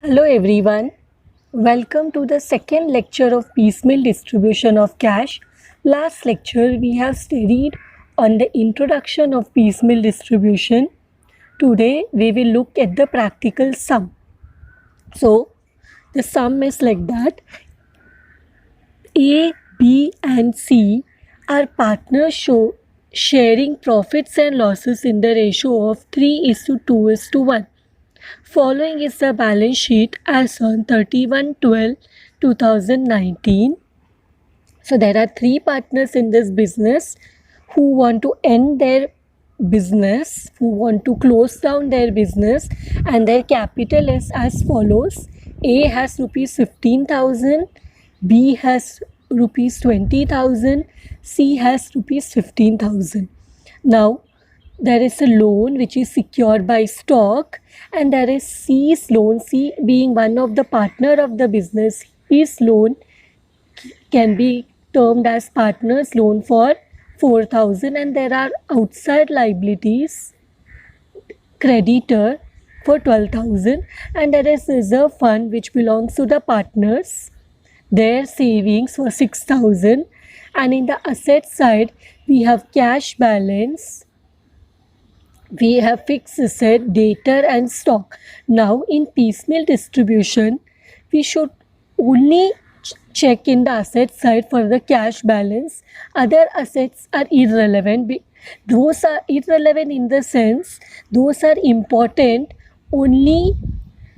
Hello everyone, welcome to the second lecture of piecemeal distribution of cash. Last lecture we have studied on the introduction of piecemeal distribution. Today we will look at the practical sum. So the sum is like that: A, B and C are partners sharing profits and losses in the ratio of 3:2:1. Following is the balance sheet as on 31/12/2019. So there are three partners in this business who want to end their business, who want to close down their business, and their capital is as follows. A has rupees 15,000, B has rupees 20,000, C has rupees 15,000. Now there is a loan which is secured by stock, and there is C's loan. C being one of the partner of the business, his loan can be termed as partner's loan for 4,000, and there are outside liabilities, creditor for 12,000, and there is reserve fund which belongs to the partners, their savings for 6,000, and in the asset side we have cash balance, we have fixed asset, debtor and stock. Now in piecemeal distribution we should only check in the asset side for the cash balance. Other assets are irrelevant. Those are irrelevant in the sense those are important only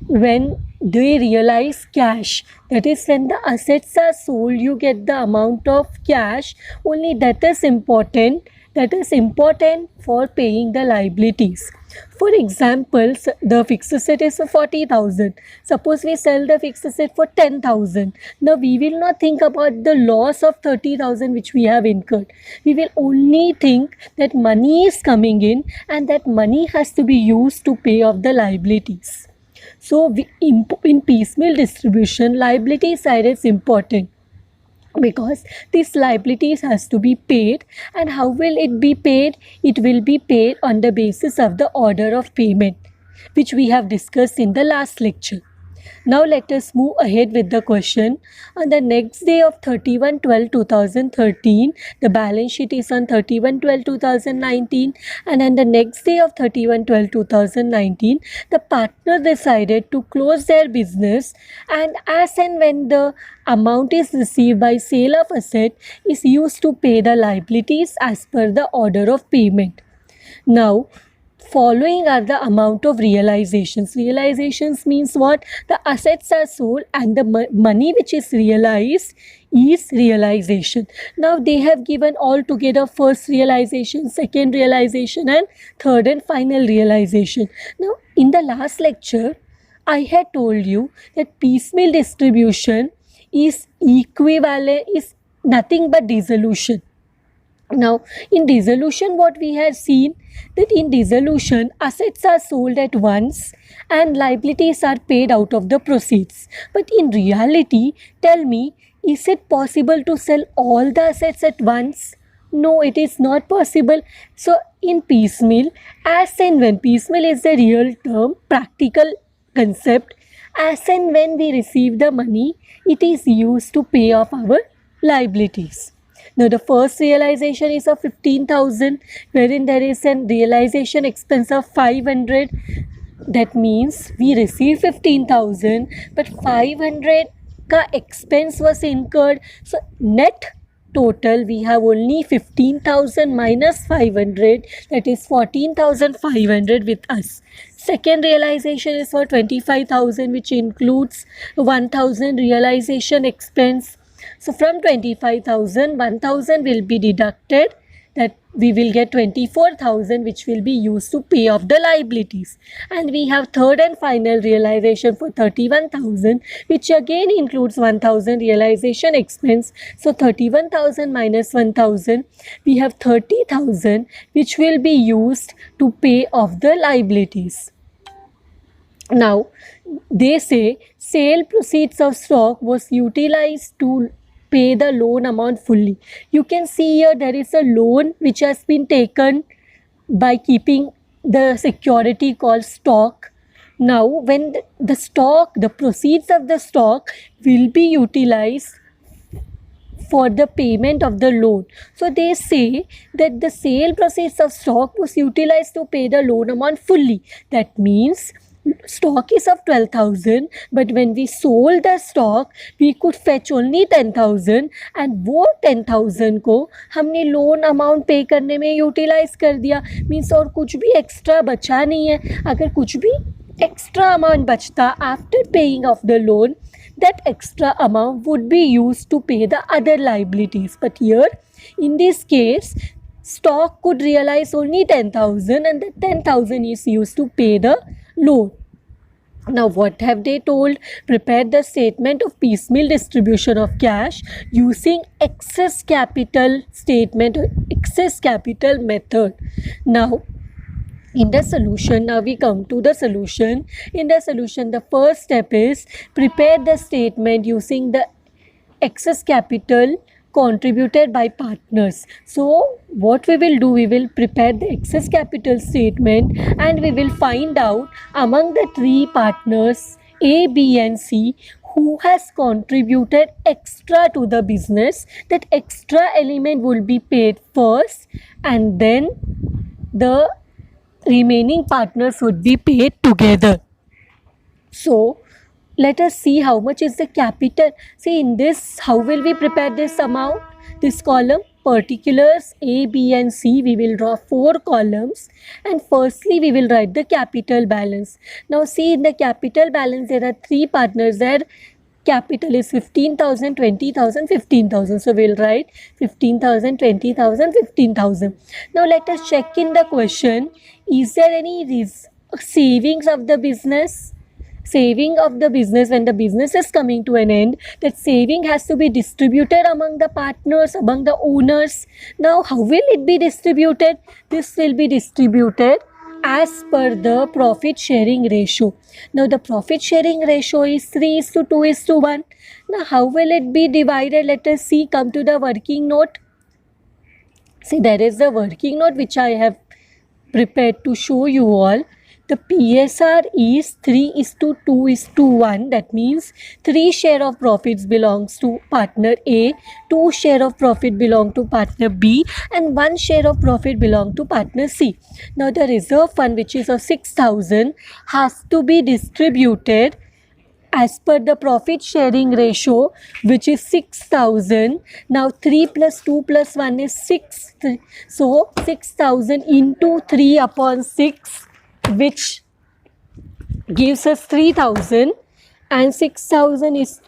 when they realize cash. That is, when the assets are sold, you get the amount of cash, only that is important. That is important for paying the liabilities. For example, the fixed asset is for 40,000. Suppose we sell the fixed asset for 10,000. Now we will not think about the loss of 30,000 which we have incurred. We will only think that money is coming in and that money has to be used to pay off the liabilities. So in piecemeal distribution, liability side is important, because these liabilities has to be paid. And how will it be paid? It will be paid on the basis of the order of payment, which we have discussed in the last lecture. Now let us move ahead with the question. On the next day of 31/12/2013, the balance sheet is on 31/12/2019, and on the next day of 31/12/2019, the partner decided to close their business, and as and when the amount is received by sale of asset is used to pay the liabilities as per the order of payment. Now following are the amount of realizations. Realizations means what? The assets are sold and the money which is realized is realization. Now they have given all together first realization, second realization and third and final realization. Now in the last lecture I had told you that piecemeal distribution is equivalent, is nothing but dissolution. Now in dissolution what we have seen, that in dissolution assets are sold at once and liabilities are paid out of the proceeds. But in reality, tell me, is it possible to sell all the assets at once? No, it is not possible. So in piecemeal, as and when, piecemeal is the real term, practical concept, as and when we receive the money, it is used to pay off our liabilities. Now the first realization is of 15,000, wherein there is a realization expense of 500. That means we receive 15,000 but 500 ka expense was incurred. So net total we have only 15,000 minus 500, that is 14,500 with us. Second realization is for 25,000, which includes 1,000 realization expense. So from 25,000, 1,000 will be deducted, that we will get 24,000 which will be used to pay off the liabilities. And we have third and final realization for 31,000, which again includes 1,000 realization expense. So 31,000 minus 1,000, we have 30,000 which will be used to pay off the liabilities. Now they say sale proceeds of stock was utilized to pay the loan amount fully. You can see here there is a loan which has been taken by keeping the security called stock. Now, when the stock, the proceeds of the stock will be utilized for the payment of the loan. So they say that the sale proceeds of stock was utilized to pay the loan amount fully. That means stock is of 12,000, but when we sold the stock we could fetch only 10,000 and वो 10,000 को हमने loan amount पे करने में utilise कर दिया. Means और कुछ भी एक्स्ट्रा बचा नहीं है. अगर कुछ भी extra amount bachta after paying off the loan, that extra amount would be used to pay the other liabilities. But here in this case, stock could realize only 10,000 and the 10,000 is used to pay the loan. Now what have they told? Prepare the statement of piecemeal distribution of cash using excess capital statement or excess capital method. Now in the solution, now we come to the solution. In the solution, the first step is prepare the statement using the excess capital contributed by partners. So what we will do, we will prepare the excess capital statement and we will find out among the three partners A, B and C who has contributed extra to the business. That extra element will be paid first and then the remaining partners would be paid together. So let us see how much is the capital. See, in this, how will we prepare this amount? This column, particulars A, B and C, we will draw 4 columns and firstly we will write the capital balance. Now see, in the capital balance there are 3 partners there. Capital is 15,000, 20,000, 15,000. So we'll write 15,000, 20,000, 15,000. Now let us check in the question. Is there any savings of the business? Saving of the business, when the business is coming to an end, that saving has to be distributed among the partners, among the owners. Now how will it be distributed? This will be distributed as per the profit sharing ratio. Now the profit sharing ratio is 3:2:1. Now how will it be divided? Let us see. Come to the working note. See, there is the working note which I have prepared to show you all. The PSR is 3:2:1. That means 3 share of profits belongs to partner A, 2 share of profit belong to partner B and 1 share of profit belong to partner C. Now the reserve fund, which is of 6,000, has to be distributed as per the profit sharing ratio, which is 6,000. Now 3 plus 2 plus 1 is 6. So 6,000 into 3 upon 6, which gives us 3,000, and 6,000 is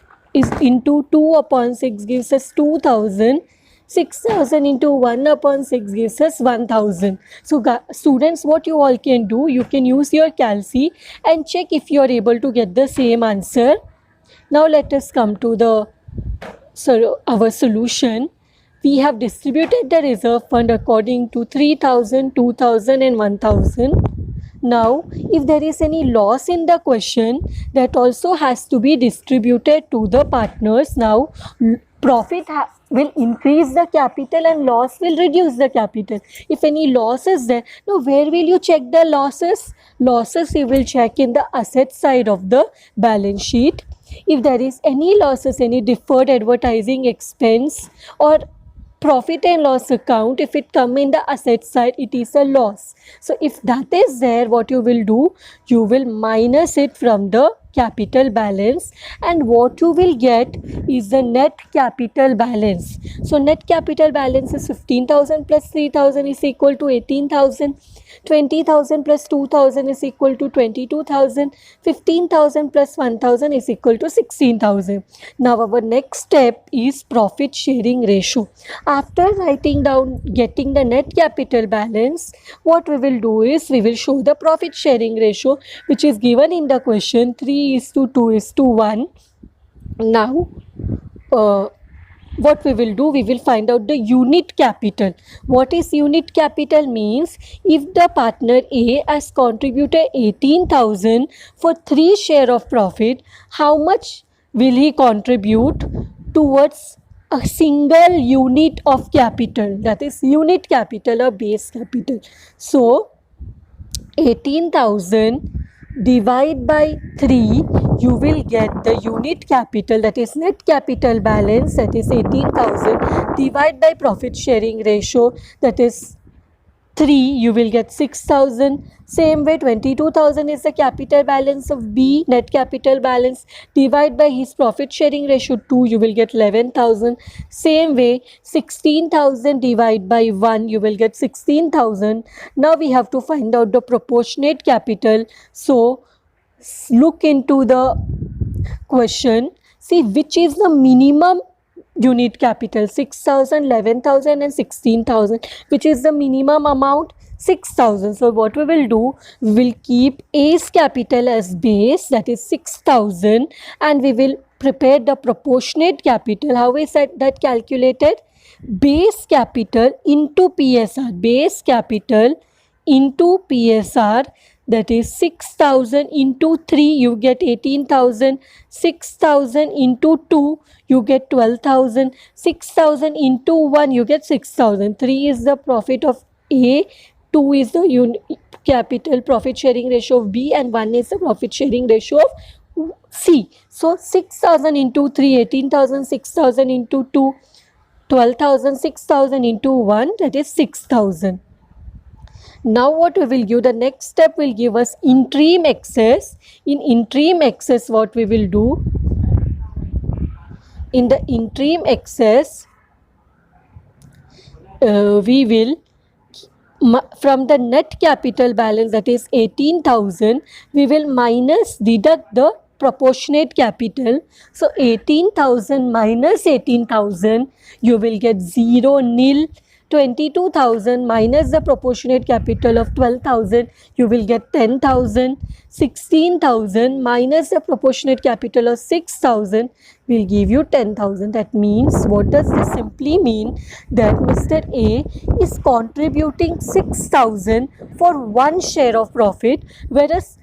into 2 upon 6 gives us 2,000. 6,000 into 1 upon 6 gives us 1,000. So students, what you all can do, you can use your calci and check if you are able to get the same answer. Now let us come to our solution. We have distributed the reserve fund according to 3,000, 2,000 and 1,000. Now, if there is any loss in the question, that also has to be distributed to the partners. Now, profit will increase the capital and loss will reduce the capital. If any loss is there, now where will you check the losses? Losses you will check in the asset side of the balance sheet. If there is any losses, any deferred advertising expense or profit and loss account, if it come in the asset side, it is a loss. So if that is there, what you will do, you will minus it from the capital balance and what you will get is the net capital balance. So net capital balance is 15,000 plus 3,000 is equal to 18,000. 20,000 plus 2,000 is equal to 22,000. 15,000 plus 1,000 is equal to 16,000. Now our next step is profit sharing ratio. After writing down, getting the net capital balance, what we will do is we will show the profit sharing ratio, which is given in the question, 3:2:1. Now what we will do, we will find out the unit capital. What is unit capital means? If the partner A has contributed 18,000 for 3 share of profit, how much will he contribute towards a single unit of capital? That is unit capital or base capital. So 18,000 divide by 3, you will get the unit capital, that is net capital balance, that is 18,000, divide by profit sharing ratio, that is 3, you will get 6,000. Same way 22,000 is the capital balance of B, net capital balance, divide by his profit sharing ratio 2, you will get 11,000. Same way 16,000 divide by 1, you will get 16,000. Now we have to find out the proportionate capital. So look into the question, see which is the minimum unit capital, 6,000, 11,000 and 16,000. Which is the minimum amount? 6,000. So what we will do, we will keep A's capital as base, that is 6,000, and we will prepare the proportionate capital. How is that calculated? Base capital into PSR, base capital into PSR, that is 6,000 into 3, you get 18,000, 6,000 into 2, you get 12,000, 6,000 into 1, you get 6,000. 3 is the profit of A, 2 is the capital profit sharing ratio of B, and 1 is the profit sharing ratio of C. So 6,000 into 3, 18,000, 6,000 into 2, 12,000, 6,000 into 1, that is 6,000. Now what we will give, the next step will give us interim excess. In interim excess, what we will do, in the interim excess, we will from the net capital balance, that is 18,000, we will deduct the proportionate capital. So 18,000 minus 18,000, you will get 0, nil. 22,000 minus the proportionate capital of 12,000, you will get 10,000. 16,000 minus the proportionate capital of 6,000 will give you 10,000. That means, what does this simply mean? That Mr. A is contributing 6,000 for one share of profit, whereas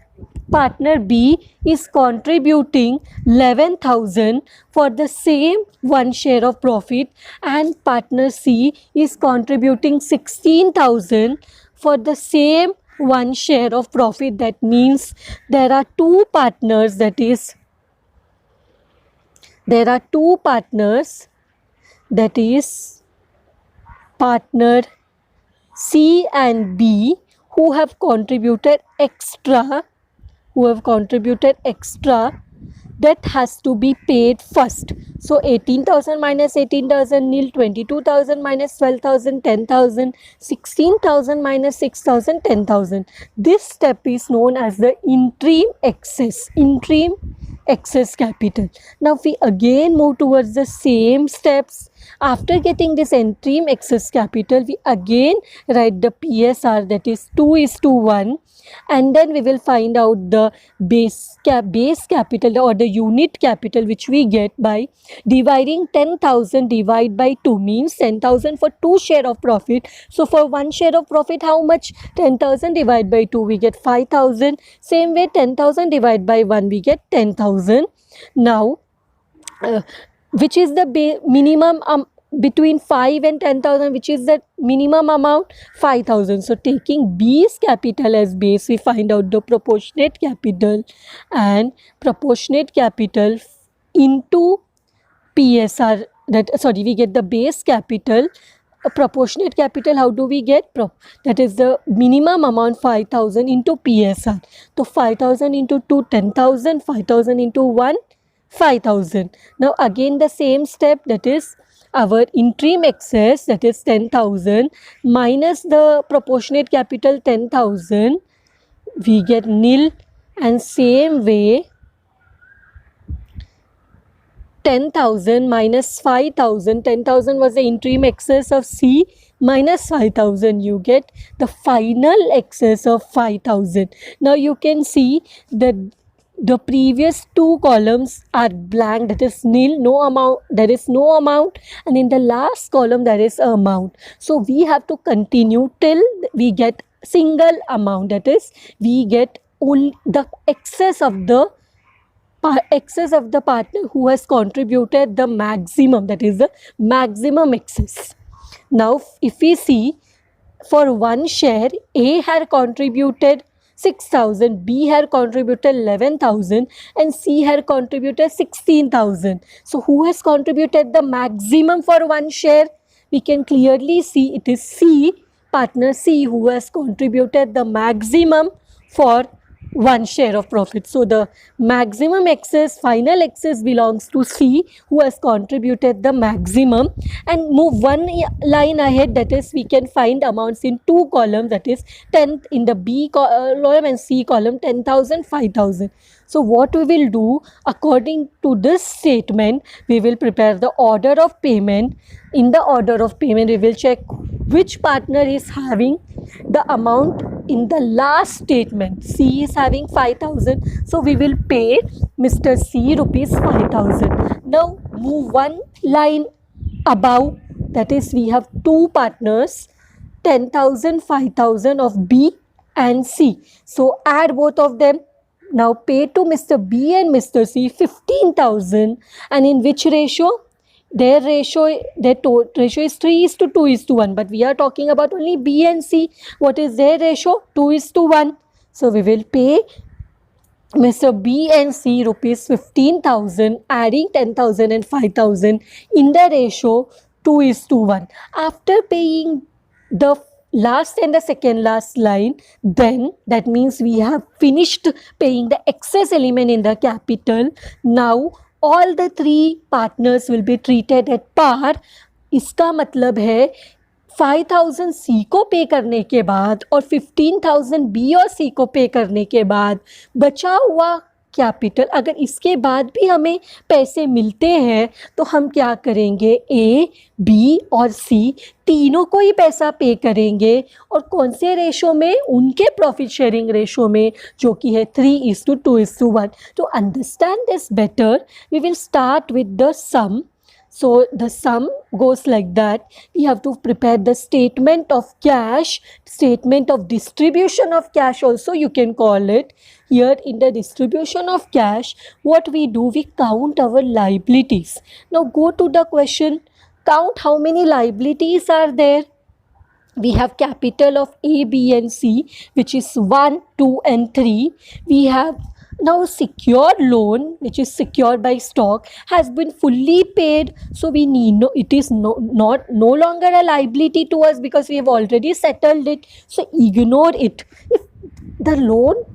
partner B is contributing 11,000 for the same one share of profit, and partner C is contributing 16,000 for the same one share of profit. That means there are two partners, that is partner C and B who have contributed extra, that has to be paid first. So 18,000 minus 18,000, nil. 22,000 minus 12,000, 10,000. 16,000 minus 6,000, 10,000. This step is known as the interim excess capital. Now we again move towards the same steps. After getting this interim excess capital, we again write the PSR, that is 2:1, and then we will find out the base capital or the unit capital, which we get by dividing 10,000 divide by 2, means 10,000 for 2 share of profit. So for 1 share of profit, how much? 10,000 divide by 2, we get 5,000. Same way 10,000 divide by 1, we get 10,000. Now which is the minimum between 5 and 10,000, which is the minimum amount? 5,000. So taking B's capital as base, we find out the proportionate capital, and proportionate capital into PSR, we get the base capital. Proportionate capital, how do we get? That is the minimum amount, 5,000 into PSR. So 5,000 into 2, 10,000. 5,000 into 1, 5,000. Now again the same step, that is our interim excess, that is 10,000 minus the proportionate capital 10,000, we get nil. And same way 10,000 minus 5,000, 10,000 was the interim excess of C, minus 5,000, you get the final excess of 5,000. Now you can see that the previous two columns are blank, that is nil, no amount, there is no amount, and in the last column there is a amount. So we have to continue till we get single amount, that is we get only the excess of the partner who has contributed the maximum, that is the maximum excess. Now if we see, for one share A had contributed 6,000, B had contributed 11,000 and C had contributed 16,000. So who has contributed the maximum for one share? We can clearly see it is C, partner C, who has contributed the maximum for one share of profit. So the maximum excess, final excess belongs to C, who has contributed the maximum. And move one line ahead, that is we can find amounts in two columns, that is 10 in the B column and C column, 10,000, 5,000. So what we will do, according to this statement, we will prepare the order of payment. In the order of payment, we will check which partner is having the amount in the last statement. C is having 5,000, so we will pay Mr. C rupees 5,000. Now move one line above, that is we have two partners, 10,000, 5,000 of B and C. So add both of them. Now pay to Mr. B and Mr. C 15,000, and in which ratio? Their ratio is 3:2:1, but we are talking about only B and C. What is their ratio? 2:1. So we will pay Mr. B and C rupees 15,000, adding 10,000 and 5,000 in the ratio 2:1. After paying the last and the second last line, then that means we have finished paying the excess element in the capital. Now all the three partners will be treated at par. इसका मतलब है 5,000 C को पे करने के बाद और 15,000 B और C को पे करने के बाद बचा हुआ कैपिटल, अगर इसके बाद भी हमें पैसे मिलते हैं तो हम क्या करेंगे, A, B और C तीनों को ही पैसा पे करेंगे. और कौन से रेशो में? उनके प्रॉफिट शेयरिंग रेशो में, जो कि है 3:2:1. To understand this better, we will start with the sum. So the sum goes like that. We have to prepare the statement of cash, statement of distribution of cash also you can call it. Here in the distribution of cash, what we do, we count our liabilities. Now go to the question, count how many liabilities are there. We have capital of A, B and C, which is 1, 2 and 3. We have now secured loan, which is secured by stock, has been fully paid. So we need it is no longer a liability to us because we have already settled it. So ignore it. If the loan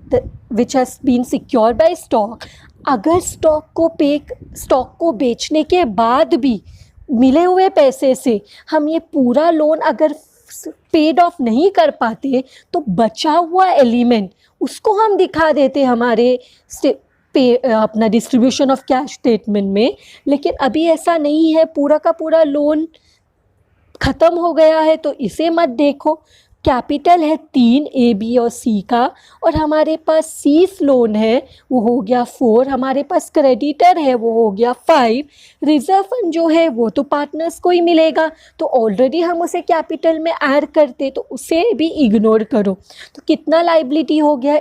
which has been secured by stock, अगर stock को बेचने के बाद भी मिले हुए पैसे से हम ये पूरा लोन अगर पेड ऑफ नहीं कर पाते तो बचा हुआ एलिमेंट उसको हम दिखा देते हमारे अपना डिस्ट्रीब्यूशन ऑफ कैश स्टेटमेंट में. लेकिन अभी ऐसा नहीं है, पूरा का पूरा लोन ख़त्म हो गया है तो इसे मत देखो. कैपिटल है 3 A, B और C का, और हमारे पास सीस लोन है वो हो गया 4, हमारे पास क्रेडिटर है वो हो गया 5, रिजर्व फंड जो है वो तो पार्टनर्स को ही मिलेगा तो ऑलरेडी हम उसे कैपिटल में ऐड करते, तो उसे भी इग्नोर करो. तो कितना लाइबिलिटी हो गया?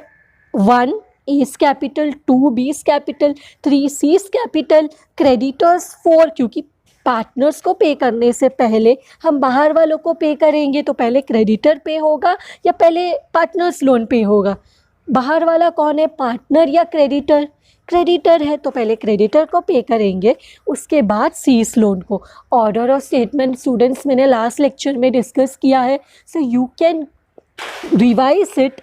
1 A's capital, 2 B's capital, 3 C's capital, creditors 4, क्योंकि पार्टनर्स को पे करने से पहले हम बाहर वालों को पे करेंगे तो पहले क्रेडिटर पे होगा या पहले पार्टनर्स लोन पे होगा? बाहर वाला कौन है, पार्टनर या क्रेडिटर? क्रेडिटर है तो पहले क्रेडिटर को पे करेंगे, उसके बाद सीस लोन को. ऑर्डर ऑफ स्टेटमेंट स्टूडेंट्स मैंने लास्ट लेक्चर में डिस्कस किया है, so you can revise it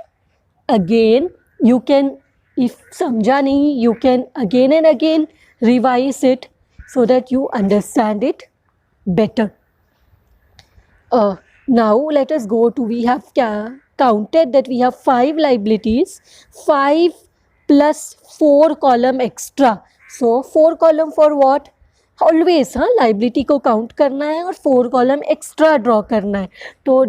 again. You can, if समझा नहीं, you can again and again revise it so that you understand it better. Now let us go to, we have counted that we have 5 liabilities, 5 plus 4 column extra. So 4 column for what? Always liability को count करना है और 4 column extra draw करना है. तो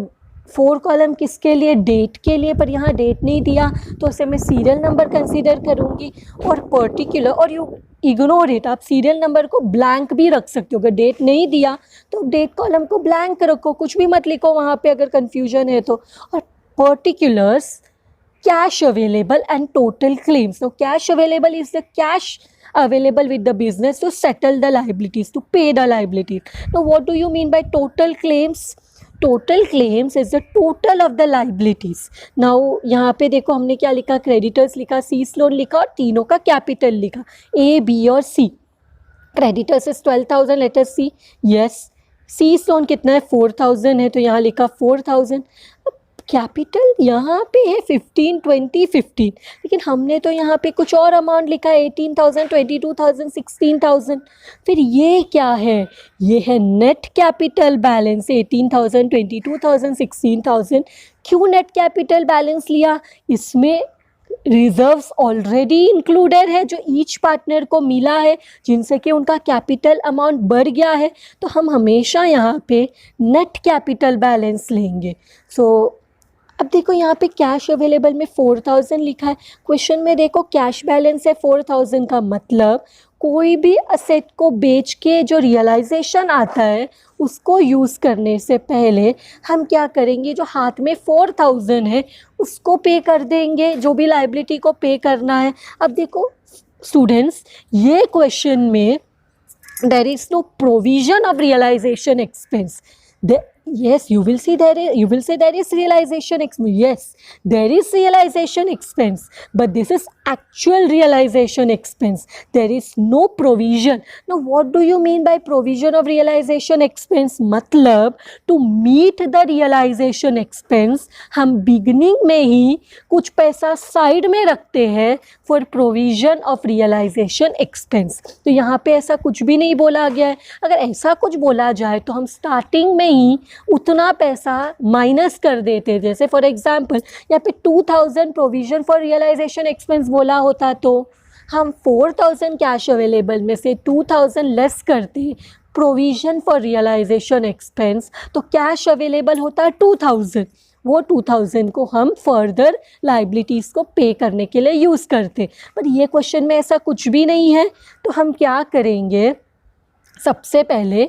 4 column किसके लिए? Date के लिए, पर यहाँ डेट नहीं दिया तो उसे मैं सीरियल नंबर कंसीडर करूँगी. और पर्टिकुलर, और यू इग्नोर इट, आप सीरियल नंबर को ब्लैंक भी रख सकते हो. अगर डेट नहीं दिया तो डेट कॉलम को ब्लैंक रखो, कुछ भी मत लिखो वहाँ पे अगर कन्फ्यूजन है तो. और particulars, cash available and total claims. तो cash available is the cash available with the business to settle the liabilities, to pay the liabilities. Now what do you mean by total claims? Total claims is the total of the liabilities. Now यहाँ पे देखो हमने क्या लिखा, creditors लिखा, seize loan लिखा और तीनों का कैपिटल लिखा, ए बी और C. Creditors is 12,000, let us see, yes. C's loan कितना है, 4,000 है, तो यहाँ लिखा 4,000। कैपिटल यहाँ पे है 15, 20, 15, लेकिन हमने तो यहाँ पे कुछ और अमाउंट लिखा है, 18,000, 22,000, 16,000। फिर ये क्या है, ये है नेट कैपिटल बैलेंस, 18,000, 22,000, 16,000। क्यों नेट कैपिटल बैलेंस लिया, इसमें रिजर्व्स ऑलरेडी इंक्लूडेड है जो ईच पार्टनर को मिला है, जिनसे कि उनका कैपिटल अमाउंट बढ़ गया है, तो हम हमेशा यहाँ पे नेट कैपिटल बैलेंस लेंगे। सो अब देखो यहाँ पे कैश अवेलेबल में 4,000 लिखा है, क्वेश्चन में देखो कैश बैलेंस है 4,000, का मतलब कोई भी असेट को बेच के जो रियलाइजेशन आता है उसको यूज़ करने से पहले हम क्या करेंगे, जो हाथ में 4,000 है उसको पे कर देंगे, जो भी लाइबिलिटी को पे करना है। अब देखो स्टूडेंट्स, ये क्वेश्चन में there is no provision of realisation expense. Yes, you will say there is realization expense. Yes, there is realization expense, but this is actual realization expense. There is no provision. Now, what do you mean by provision of realization expense? मतलब to meet the realization expense, हम beginning में ही कुछ पैसा side में रखते हैं for provision of realization expense. तो यहाँ पे ऐसा कुछ भी नहीं बोला गया है। अगर ऐसा कुछ बोला जाए तो हम स्टार्टिंग में ही उतना पैसा माइनस कर देते, जैसे फॉर एग्जांपल यहाँ पे 2,000 प्रोविजन फॉर रियलाइजेशन एक्सपेंस बोला होता तो हम 4,000 कैश अवेलेबल में से 2,000 लेस करते प्रोविजन फॉर रियलाइजेशन एक्सपेंस, तो कैश अवेलेबल होता 2,000। वो 2,000 को हम फर्दर लाइबिलिटीज़ को पे करने के लिए यूज़ करते, पर ये क्वेश्चन में ऐसा कुछ भी नहीं है। तो हम क्या करेंगे, सबसे पहले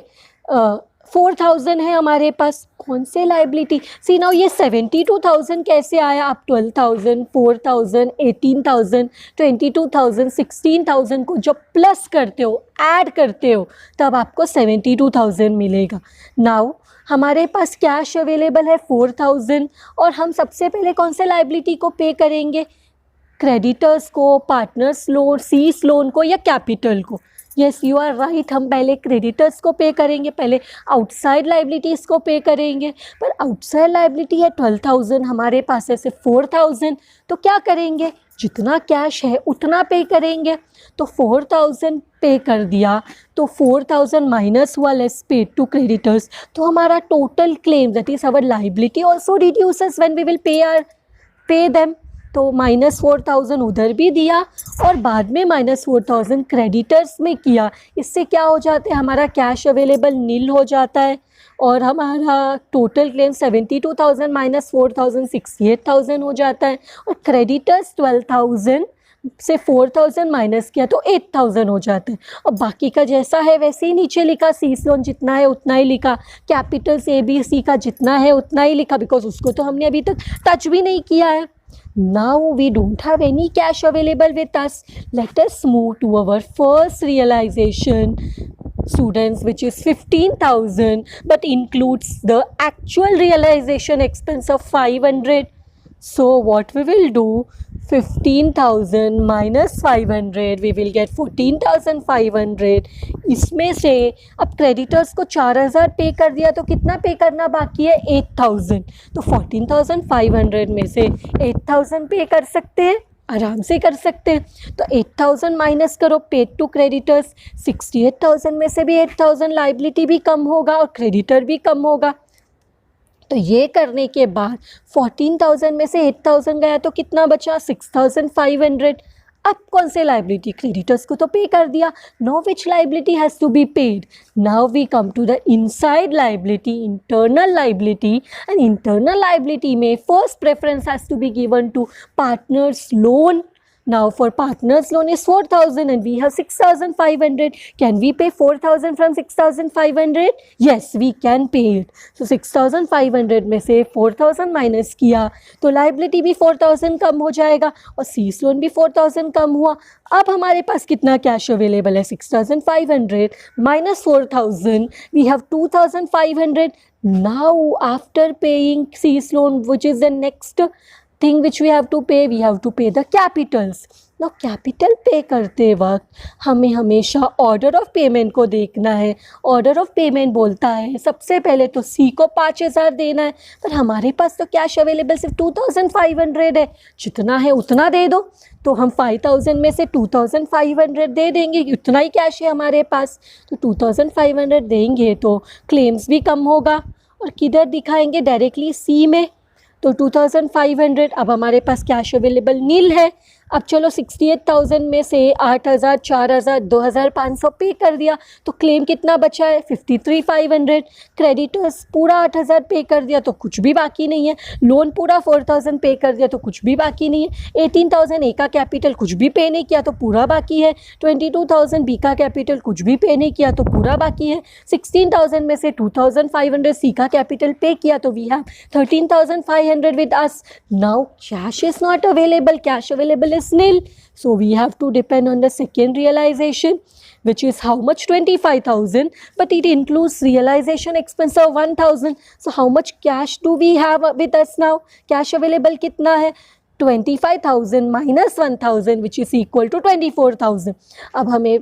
4,000 है हमारे पास, कौन से लाइबिलिटी, सी नाउ ये 72,000 कैसे आया, आप 12,000, 4,000, 18,000, 22,000, 16,000 को जब प्लस करते हो, ऐड करते हो, तब आपको 72,000 मिलेगा। नाउ हमारे पास कैश अवेलेबल है 4,000 और हम सबसे पहले कौन से लाइबिलिटी को पे करेंगे, क्रेडिटर्स को, पार्टनर्स लोन, सीज लोन को या कैपिटल को। यस, यू आर राइट, हम पहले क्रेडिटर्स को पे करेंगे, पहले आउटसाइड लाइबिलिटीज़ को पे करेंगे, पर आउटसाइड लाइबिलिटी है 12,000, हमारे पास है सिर्फ 4,000, तो क्या करेंगे, जितना कैश है उतना पे करेंगे। तो 4,000 पे कर दिया, तो 4,000 माइनस हुआ लेस पेड टू क्रेडिटर्स, तो हमारा total claim that is our liability also reduces when we will pay them. तो -4,000 उधर भी दिया और बाद में -4,000 क्रेडिटर्स में किया। इससे क्या हो जाता है, हमारा कैश अवेलेबल नील हो जाता है और हमारा टोटल क्लेम 72,000 माइनस 4,000 68,000 हो जाता है, और क्रेडिटर्स 12,000 से 4,000 माइनस किया तो 8,000 हो जाते हैं। और बाकी का जैसा है वैसे ही नीचे लिखा, सीज लोन जितना है उतना ही लिखा, कैपिटल्स ABC का जितना है उतना ही लिखा, बिकॉज उसको तो हमने अभी तक टच भी नहीं किया है। Now we don't have any cash available with us. Let us move to our first realization, students, which is 15,000 but includes the actual realization expense of 500. So what we will do, 15,000 minus 500, we will get 14,500. इसमें से अब creditors को 4,000 पे कर दिया तो कितना पे करना बाकी है, 8,000। तो 14,500 में से 8,000 पे कर सकते हैं, आराम से कर सकते हैं। तो 8,000 माइनस करो पेड टू क्रेडिटर्स, 68,000 में से भी 8,000 लाइबिलिटी भी कम होगा और क्रेडिटर भी कम होगा। तो ये करने के बाद 14,000 में से 8,000 गया तो कितना बचा, 6,500। अब कौन से लाइबिलिटी, क्रेडिटर्स को तो पे कर दिया, know which liability has to be paid. Now we come to the inside liability, internal liability, and internal liability में first preference has to be given to partners loan, Now for partners loan is 4,000 and we have 6,500. Can we pay 4,000 from 6,500? Yes, we can pay it. So 6,500 में से 4,000 minus किया तो liability भी 4,000 कम हो जाएगा और seize loan भी 4,000 कम हुआ. अब हमारे पास कितना कैश अवेलेबल है? 6,500 minus 4,000, we have 2,500. Now after paying cease loan, which is the next thing which we have to pay the capitals. Now capital पे करते वक्त हमें हमेशा ऑर्डर ऑफ पेमेंट को देखना है. ऑर्डर ऑफ पेमेंट बोलता है सबसे पहले तो सी को 5,000 देना है, पर हमारे पास तो कैश अवेलेबल सिर्फ 2,500 है. जितना है उतना दे दो. तो हम 5,000 में से 2,500 दे देंगे, इतना ही कैश है हमारे पास. तो 2,500 देंगे तो क्लेम्स भी कम होगा. और किधर दिखाएंगे? डायरेक्टली सी में. तो 2,500. अब हमारे पास कैश अवेलेबल नील है. अब चलो 68,000 में से 8,000, 4,000, 2,500 पे कर दिया तो क्लेम कितना बचा है? 53,500. क्रेडिटर्स पूरा 8,000 पे कर दिया तो कुछ भी बाकी नहीं है. लोन पूरा 4,000 पे कर दिया तो कुछ भी बाकी नहीं है. 18,000 ए का कैपिटल कुछ भी पे नहीं किया तो पूरा बाकी है. 22,000 बी का कैपिटल कुछ भी पे नहीं किया तो पूरा बाकी है. 16,000 में से 2,500 सी का कैपिटल पे किया तो we have 13,500 with us. Now cash is not available. Cash available is nil, so we have to depend on the second realization, which is how much? 25,000, but it includes realization expense of 1,000. So how much cash do we have with us now? Cash available कितना है? 25,000 minus 1,000, which is equal to 24,000. अब हमें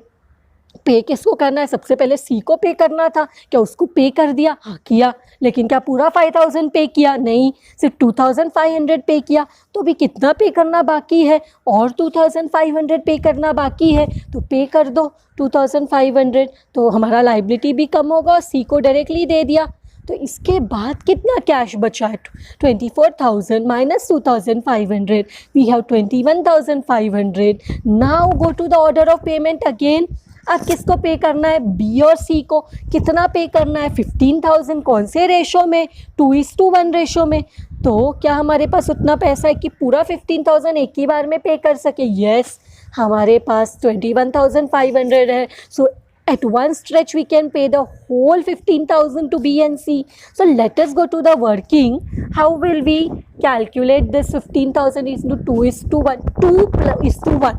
पे किसको करना है? सबसे पहले सी को पे करना था. क्या उसको पे कर दिया? हाँ किया. लेकिन क्या पूरा 5,000 पे किया? नहीं, सिर्फ 2,500 पे किया. तो भी कितना पे करना बाकी है? और 2,500 पे करना बाकी है. तो पे कर दो 2,500. तो हमारा लाइबिलिटी भी कम होगा और सी को डायरेक्टली दे दिया. तो इसके बाद कितना कैश बचा है? 24,000 minus 2,500. We have 21,500. Now go to the order of payment again. अब किसको पे करना है? बी और सी को. कितना पे करना है? 15,000. कौन से रेशो में? 2:1 रेशो में. तो क्या हमारे पास उतना पैसा है कि पूरा 15,000 एक ही बार में पे कर सके? यस, हमारे पास 21,500 है. सो at one stretch we can pay the whole 15,000 to B and C. So let us go to the working. How will we calculate this 15,000 into 2:1? 2:1.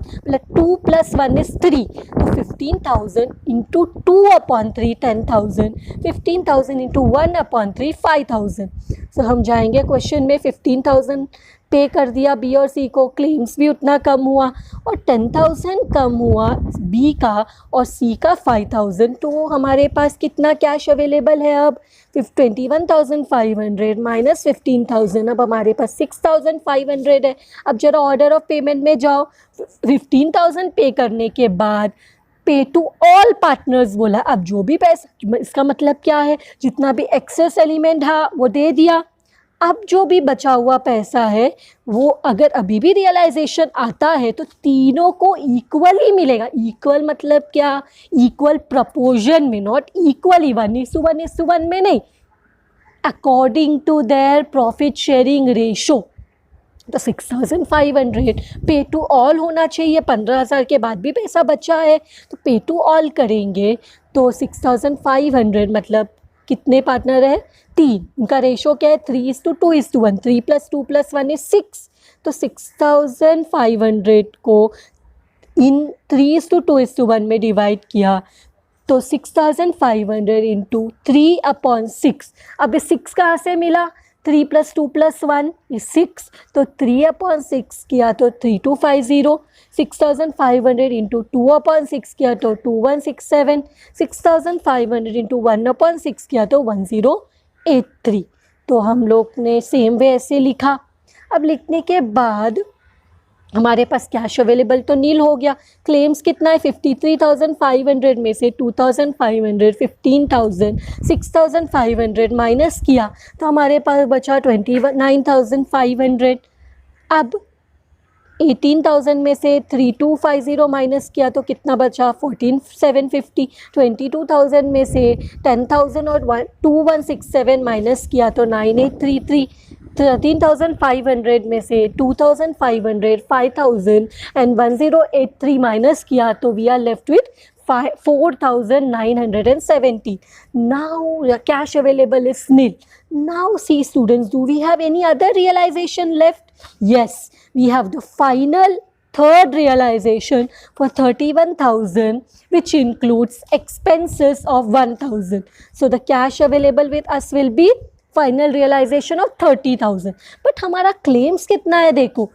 2 plus 1 is 3. So 15,000 into 2 upon 3, 10,000. 15,000 into 1 upon 3, 5,000. So हम जाएंगे question में. 15,000 पे कर दिया B और सी को. Claims भी उतना कम हुआ और 10,000 कम हुआ बी का और सी का 5,000. तो हमारे पास कितना कैश अवेलेबल है? अब 21,500 माइनस 15,000. अब हमारे पास 6,500 है. अब जरा ऑर्डर ऑफ पेमेंट में जाओ. 15,000 पे करने के बाद पे टू ऑल पार्टनर्स बोला. अब जो भी पैसा, इसका मतलब क्या है? जितना भी एक्सेस एलिमेंट है वो दे दिया. अब जो भी बचा हुआ पैसा है वो अगर अभी भी रियलाइजेशन आता है तो तीनों को इक्वली मिलेगा. इक्वल मतलब क्या? इक्वल प्रपोर्शन में, नॉट इक्वली 1:1 में नहीं, according to their profit sharing ratio. तो 6,500 पे टू ऑल होना चाहिए. 15,000 के बाद भी पैसा बचा है तो पे टू ऑल करेंगे. तो 6,500 मतलब कितने पार्टनर है? 3. उनका रेशो क्या है? 3:2:1. 3 + 2 + 1 is 6. तो 6,500 को इन 3:2:1 में डिवाइड किया तो 6,500 इंटू 3/6. अब इस 6 कहाँ से मिला? 3 + 2 + 1 is 6. तो 3/6 किया तो 3250. 6,500 इंटू 2/6 किया तो 2167. 6,500 इंटू 1/6 किया तो 1083. तो हम लोग ने सेम वे ऐसे लिखा. अब लिखने के बाद हमारे पास कैश अवेलेबल तो नील हो गया. क्लेम्स कितना है? 53,500 में से 2,500, 15,000, 6,500 माइनस किया तो हमारे पास बचा 29,500. अब 18,000 में से 3,250 माइनस किया तो कितना बचा? 14,750. 22,000 में से 10,000 और 2,167 माइनस किया तो 9,833. 13,500 में से 2,500, 5,000 एंड 1083 माइनस किया तो we are left with 4,970. Now the cash available is nil. Now see students, do we have any other realization left? Yes, we have the final third realization for 31,000, which includes expenses of 1,000. So the cash available with us will be final realisation of 30,000. But हमारा claims कितना है देखो,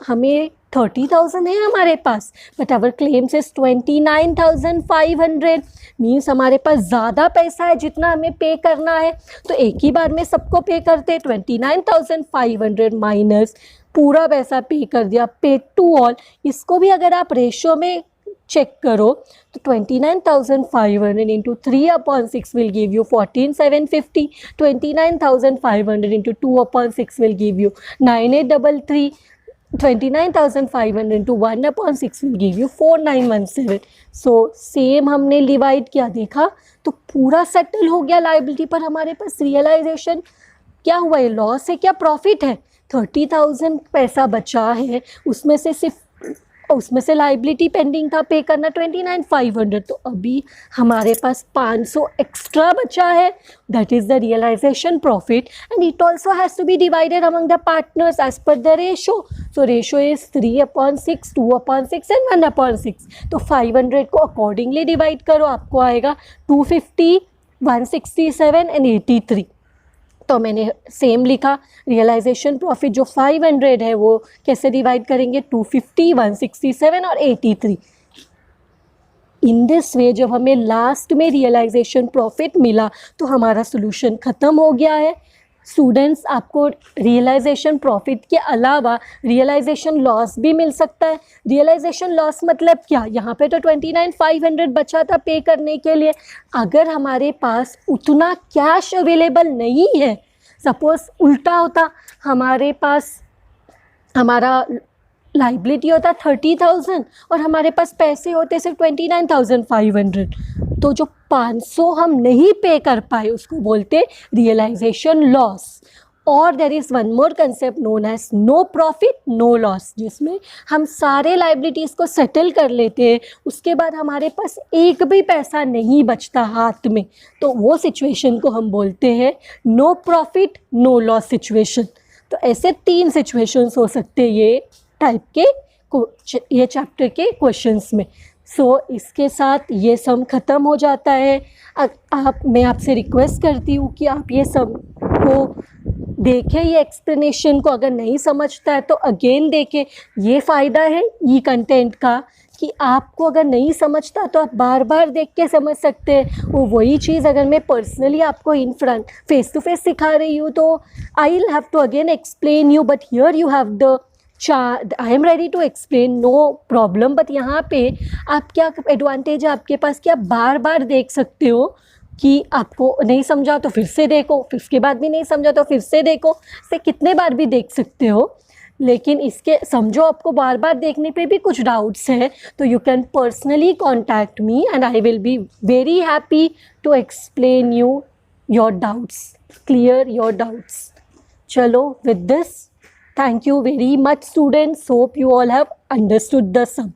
हमें 30,000 है हमारे पास, but our claims is 29,500. Means हमारे पास ज़्यादा पैसा है जितना हमें पे करना है, तो एक ही बार में सबको पे करते. 29,500 माइनस पूरा पैसा पे कर दिया, पे टू ऑल. इसको भी अगर आप रेशो में चेक करो तो 29,500 into 3/6 will give you 14,750. 29,500 into 2/6 will give you 9,833. 29,500 into 1/6 will give you 4,917. So same हमने डिवाइड किया, देखा तो पूरा सेटल हो गया लाइबिलिटी पर. हमारे पास रियलाइजेशन क्या हुआ है, लॉस है क्या प्रॉफिट है? 30,000 पैसा बचा है, उसमें से लाइबिलिटी पेंडिंग था पे करना 29,500. तो अभी हमारे पास 500 एक्स्ट्रा बचा है. That is the realisation profit and it also has to be divided among the partners as per the ratio. So ratio is 3/6, 2/6 and 1/6. तो 500 को अकॉर्डिंगली डिवाइड करो, आपको आएगा 250, 167 एंड 83. तो मैंने सेम लिखा, रियलाइजेशन प्रॉफिट जो 500 है वो कैसे डिवाइड करेंगे, 250, 167 और 83. इन दिस वे जब हमें लास्ट में रियलाइजेशन प्रॉफिट मिला तो हमारा सोल्यूशन ख़त्म हो गया है. स्टूडेंट्स, आपको रियलाइजेशन प्रॉफिट के अलावा रियलाइजेशन लॉस भी मिल सकता है. रियलाइजेशन लॉस मतलब क्या, यहाँ पे तो 29,500 बचा था पे करने के लिए. अगर हमारे पास उतना कैश अवेलेबल नहीं है, सपोज़ उल्टा होता, हमारे पास हमारा लाइबिलिटी होता 30,000 और हमारे पास पैसे होते सिर्फ 29,500, तो जो 500 हम नहीं पे कर पाए उसको बोलते रियलाइजेशन लॉस. और there is one more concept known as no profit no loss, जिसमें हम सारे लाइबिलिटीज़ को सेटल कर लेते हैं, उसके बाद हमारे पास एक भी पैसा नहीं बचता हाथ में, तो वो सिचुएशन को हम बोलते हैं no profit no loss situation. तो ऐसे 3 सिचुएशंस हो सकते हैं ये टाइप के ये चैप्टर के क्वेश्चंस में. सो इसके साथ ये सम ख़त्म हो जाता है. मैं आपसे रिक्वेस्ट करती हूँ कि आप ये सम को देखें, ये एक्सप्लेनेशन को अगर नहीं समझता है तो अगेन देखें. ये फ़ायदा है ई कंटेंट का कि आपको अगर नहीं समझता तो आप बार बार देख के समझ सकते हैं. वो वही चीज़ अगर मैं पर्सनली आपको in front face to face सिखा रही हूँ तो I will have to again explain you, but here you have the I am ready to explain, no problem. But यहाँ पे आप क्या एडवांटेज है आपके पास कि आप बार बार देख सकते हो कि आपको नहीं समझा तो फिर से देखो, फिर उसके बाद भी नहीं समझा तो फिर से देखो, इसे कितने बार भी देख सकते हो. लेकिन इसके समझो आपको बार बार देखने पे भी कुछ डाउट्स हैं तो you can personally contact me and I will be very happy to explain you your doubts, clear your doubts. चलो, with this, thank you very much students. Hope you all have understood the sum.